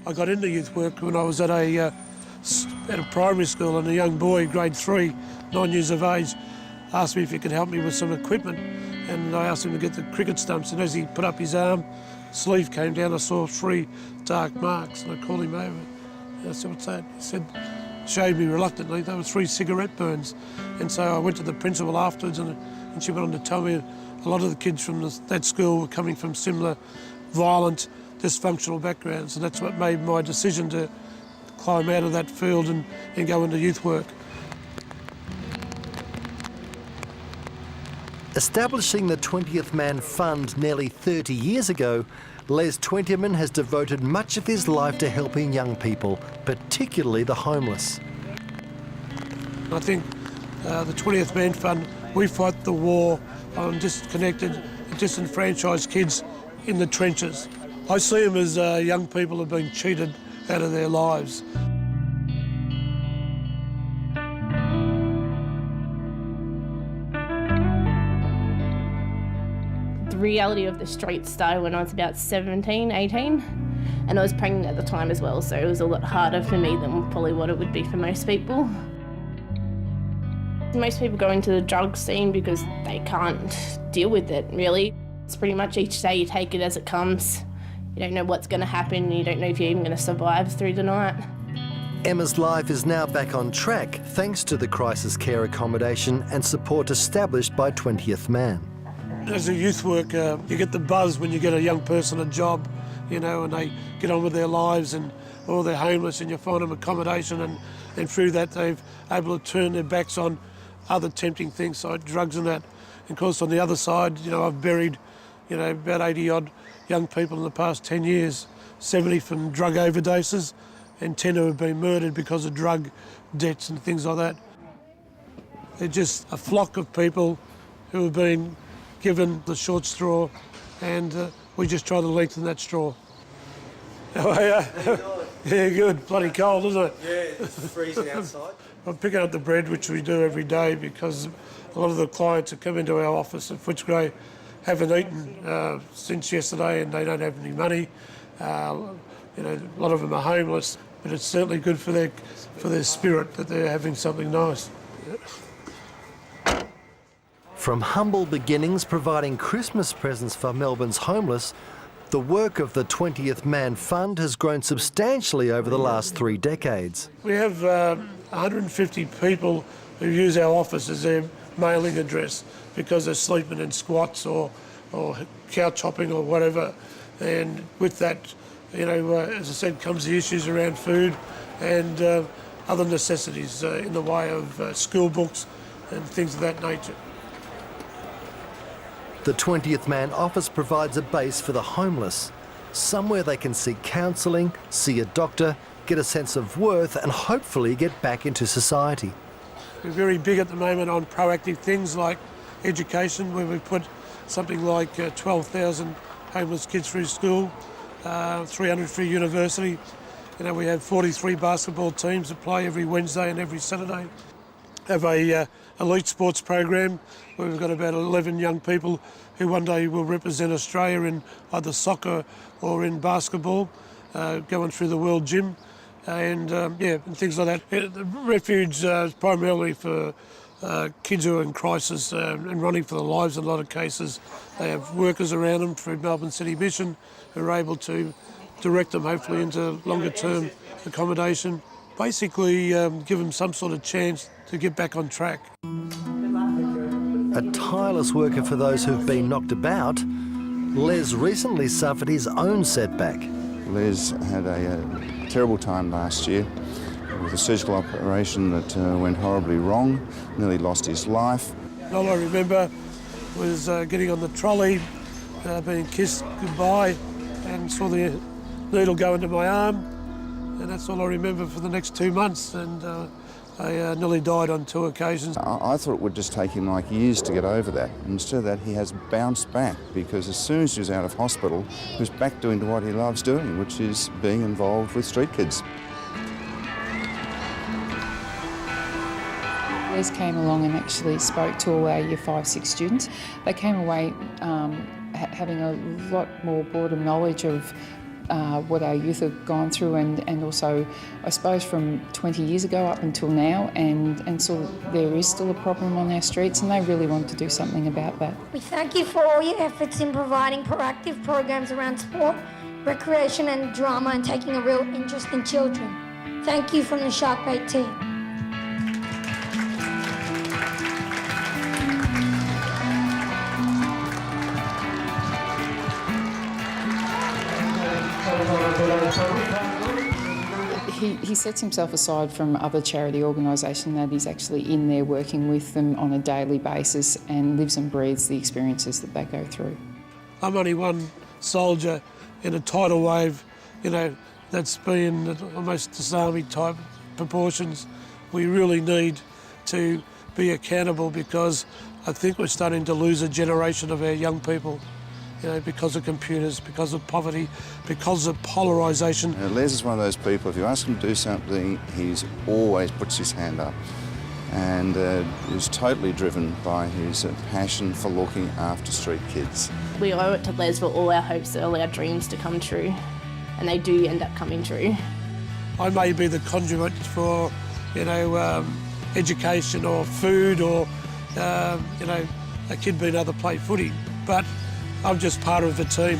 I got into youth work when I was at a primary school, and a young boy, grade 3, 9 years of age, asked me if he could help me with some equipment, and I asked him to get the cricket stumps, and as he put up his arm, sleeve came down, I saw 3 dark marks, and I called him over. And I said, "What's that?" He said, showed me reluctantly, they were 3 cigarette burns. And so I went to the principal afterwards, and she went on to tell me a lot of the kids from that school were coming from similar violent, dysfunctional backgrounds, and that's what made my decision to climb out of that field and go into youth work. Establishing the 20th Man Fund nearly 30 years ago, Les Twentyman has devoted much of his life to helping young people, particularly the homeless. I think the 20th Man Fund, we fight the war on disconnected, disenfranchised kids in the trenches. I see them as young people have been cheated out of their lives. The reality of the streets started when I was about 17, 18, and I was pregnant at the time as well, so it was a lot harder for me than probably what it would be for most people. Most people go into the drug scene because they can't deal with it, really. It's pretty much each day you take it as it comes. You don't know what's going to happen, you don't know if you're even going to survive through the night. Emma's life is now back on track thanks to the crisis care accommodation and support established by 20th Man. As a youth worker, you get the buzz when you get a young person a job, you know, and they get on with their lives, or they're homeless and you find them accommodation, and through that they've able to turn their backs on other tempting things like drugs and that. And of course on the other side, you know, I've buried, you know, about 80 odd young people in the past 10 years, 70 from drug overdoses and 10 who have been murdered because of drug debts and things like that. They're just a flock of people who have been given the short straw, and we just try to lengthen that straw. How are you? Yeah, good. Bloody cold, isn't it? Yeah, it's freezing outside. I'm picking up the bread, which we do every day, because a lot of the clients that come into our office at Footscray haven't eaten since yesterday, and they don't have any money. You know, a lot of them are homeless, but it's certainly good for their spirit that they're having something nice. From humble beginnings providing Christmas presents for Melbourne's homeless, the work of the 20th Man Fund has grown substantially over the last 3 decades. We have 150 people who use our office as their mailing address because they're sleeping in squats or couch hopping or whatever. And with that, you know, as I said, comes the issues around food and other necessities in the way of school books and things of that nature. The 20th Man office provides a base for the homeless, somewhere they can seek counselling, see a doctor, get a sense of worth and hopefully get back into society. We're very big at the moment on proactive things like education, where we put something like 12,000 homeless kids through school, 300 through university. You know, we have 43 basketball teams that play every Wednesday and every Saturday. Have a elite sports program where we've got about 11 young people who one day will represent Australia in either soccer or in basketball, going through the World Gym and and things like that. The refuge is primarily for kids who are in crisis and running for their lives in a lot of cases. They have workers around them through Melbourne City Mission who are able to direct them hopefully into longer term accommodation. Basically give them some sort of chance to get back on track. A tireless worker for those who've been knocked about, Les recently suffered his own setback. Les had a terrible time last year with a surgical operation that went horribly wrong, nearly lost his life. All I remember was getting on the trolley, being kissed goodbye, and saw the needle go into my arm, and that's all I remember for the next 2 months, and I nearly died on 2 occasions. I thought it would just take him like years to get over that. Instead of that, he has bounced back, because as soon as he was out of hospital, he was back doing what he loves doing, which is being involved with street kids. Les came along and actually spoke to all our Year 5, 6 students. They came away having a lot more broader knowledge of what our youth have gone through, and also, I suppose, from 20 years ago up until now, and so there is still a problem on our streets, and they really want to do something about that. We thank you for all your efforts in providing proactive programs around sport, recreation and drama, and taking a real interest in children. Thank you from the Sharkbait team. He sets himself aside from other charity organisations, that he's actually in there working with them on a daily basis and lives and breathes the experiences that they go through. I'm only one soldier in a tidal wave, that's been at almost tsunami type proportions. We really need to be accountable, because I think we're starting to lose a generation of our young people, because of computers, because of poverty, because of polarisation. Les is one of those people, if you ask him to do something, he's always puts his hand up, and is totally driven by his passion for looking after street kids. We owe it to Les for all our hopes, all our dreams to come true, and they do end up coming true. I may be the conduit for, education or food or, a kid being able to play footy, but I'm just part of the team.